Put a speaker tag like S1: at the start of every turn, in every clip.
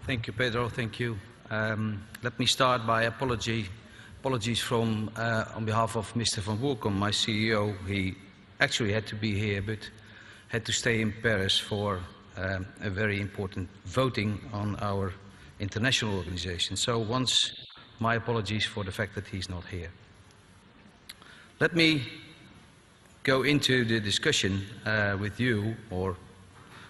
S1: Thank you, Pedro. Thank you. Let me start by apologies from on behalf of Mr. Van Woerkom, my CEO. He actually had to be here, but had to stay in Paris for a very important voting on our international organization. So once, my apologies for the fact that he's not here. Let me go into the discussion with you, or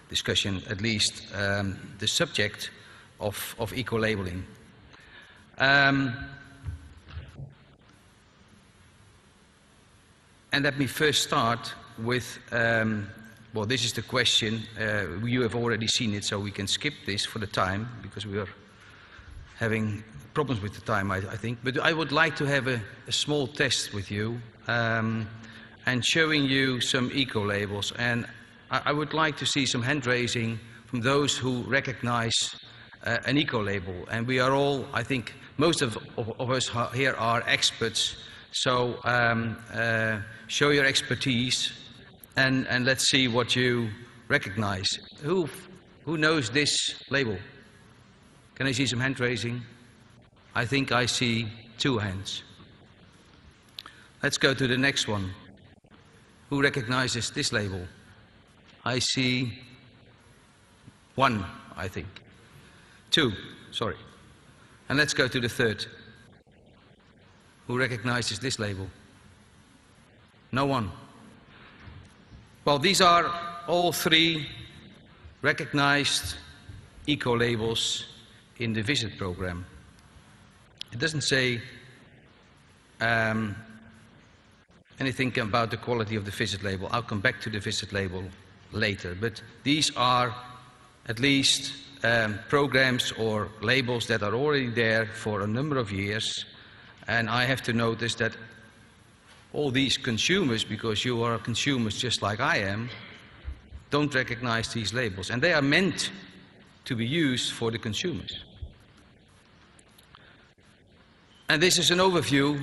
S1: discussion at least, the subject of eco-labeling. And let me first start with, well, this is the question. You have already seen it, so we can skip this for the time, because we are having problems with the time, I think. But I would like to have a small test with you, and showing you some eco-labels. And I would like to see some hand raising from those who recognize an eco-label. And we are all, I think, most of us here are experts. So show your expertise, and let's see what you recognize. Who knows this label? Can I see some hand raising? I think I see 2 hands. Let's go to the next one. Who recognizes this label? I see 1, I think. 2, sorry. And let's go to the third. Who recognizes this label? No one. Well, these are all 3 recognized eco-labels in the visit program. It doesn't say anything about the quality of the visit label. I'll come back to the visit label later, but these are at least programs or labels that are already there for a number of years, and I have to notice that all these consumers, because you are consumers just like I am, don't recognize these labels, and they are meant to be used for the consumers. And this is an overview.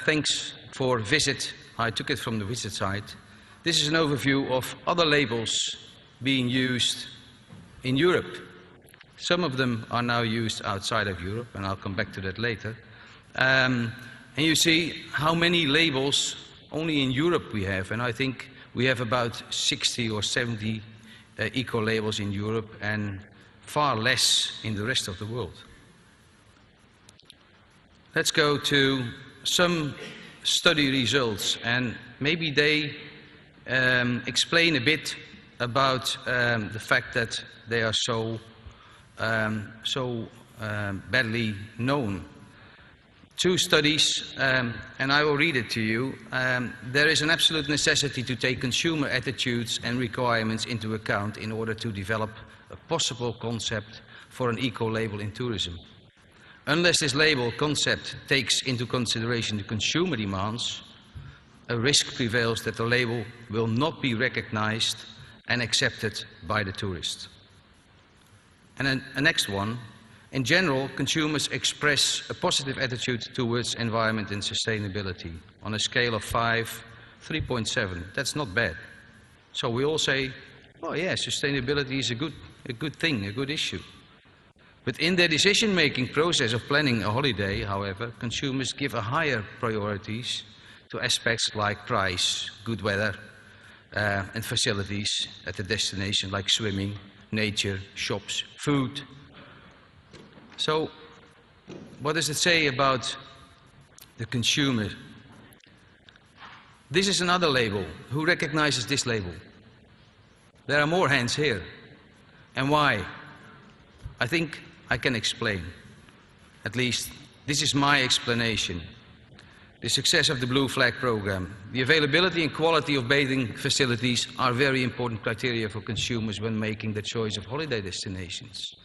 S1: Thanks for visit. I took it from the visit site. This is an overview of other labels being used in Europe. Some of them are now used outside of Europe, and I'll come back to that later. And you see how many labels only in Europe we have, and I think we have about 60 or 70 eco-labels in Europe, and far less in the rest of the world. Let's go to some study results, and maybe they explain a bit about the fact that they are so badly known. 2 studies, and I will read it to you. There is an absolute necessity to take consumer attitudes and requirements into account in order to develop a possible concept for an eco-label in tourism. Unless this label concept takes into consideration the consumer demands, a risk prevails that the label will not be recognized and accepted by the tourist. And then the next one. In general, consumers express a positive attitude towards environment and sustainability. On a scale of 5, 3.7. That's not bad. So we all say, oh yeah, sustainability is a good thing, a good issue. But in their decision-making process of planning a holiday, however, consumers give a higher priorities to aspects like price, good weather, and facilities at the destination, like swimming, nature, shops, food. So, what does it say about the consumer? This is another label. Who recognizes this label? There are more hands here. And why? I think I can explain. At least, this is my explanation. The success of the Blue Flag program. The availability and quality of bathing facilities are very important criteria for consumers when making the choice of holiday destinations.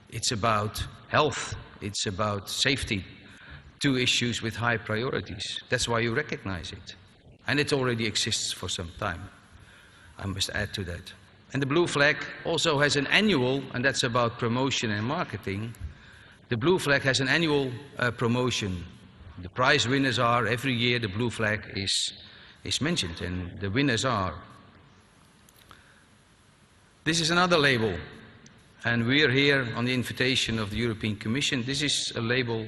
S1: It's about health, it's about safety, 2 issues with high priorities. That's why you recognize it. And it already exists for some time. I must add to that. And the Blue Flag also has an annual, and that's about promotion and marketing. The Blue Flag has an annual promotion. The prize winners are, every year the Blue Flag is mentioned, and the winners are. This is another label. And we are here on the invitation of the European Commission. This is a label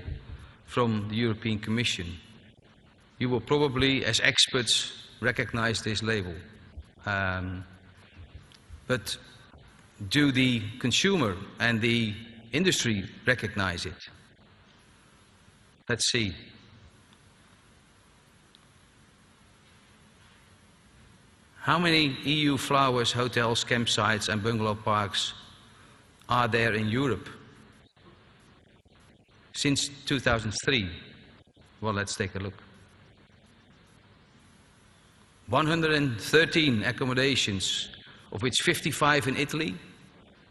S1: from the European Commission. You will probably, as experts, recognize this label. But do the consumer and the industry recognize it? Let's see. How many EU flowers, hotels, campsites and bungalow parks are there in Europe? Since 2003. Well, let's take a look. 113 accommodations, of which 55 in Italy,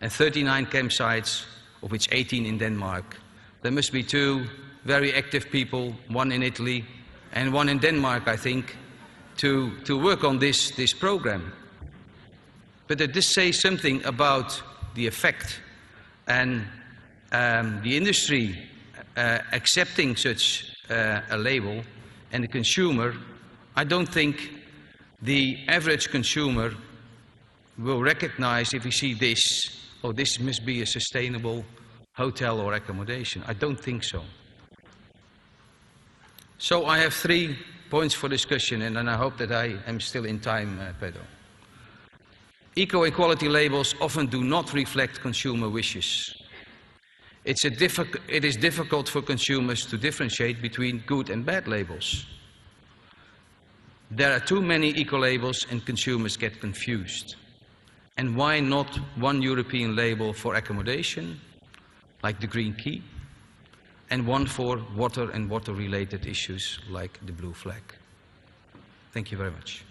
S1: and 39 campsites, of which 18 in Denmark. There must be 2 very active people, 1 in Italy and 1 in Denmark, I think, to work on this program. But it does say something about the effect and the industry accepting such a label, and the consumer. I don't think the average consumer will recognize, if we see this, oh, this must be a sustainable hotel or accommodation. I don't think so. So I have 3 points for discussion, and I hope that I am still in time, Pedro. Eco-equality labels often do not reflect consumer wishes. It is difficult for consumers to differentiate between good and bad labels. There are too many eco-labels and consumers get confused. And why not one European label for accommodation, like the Green Key, and one for water and water-related issues, like the Blue Flag? Thank you very much.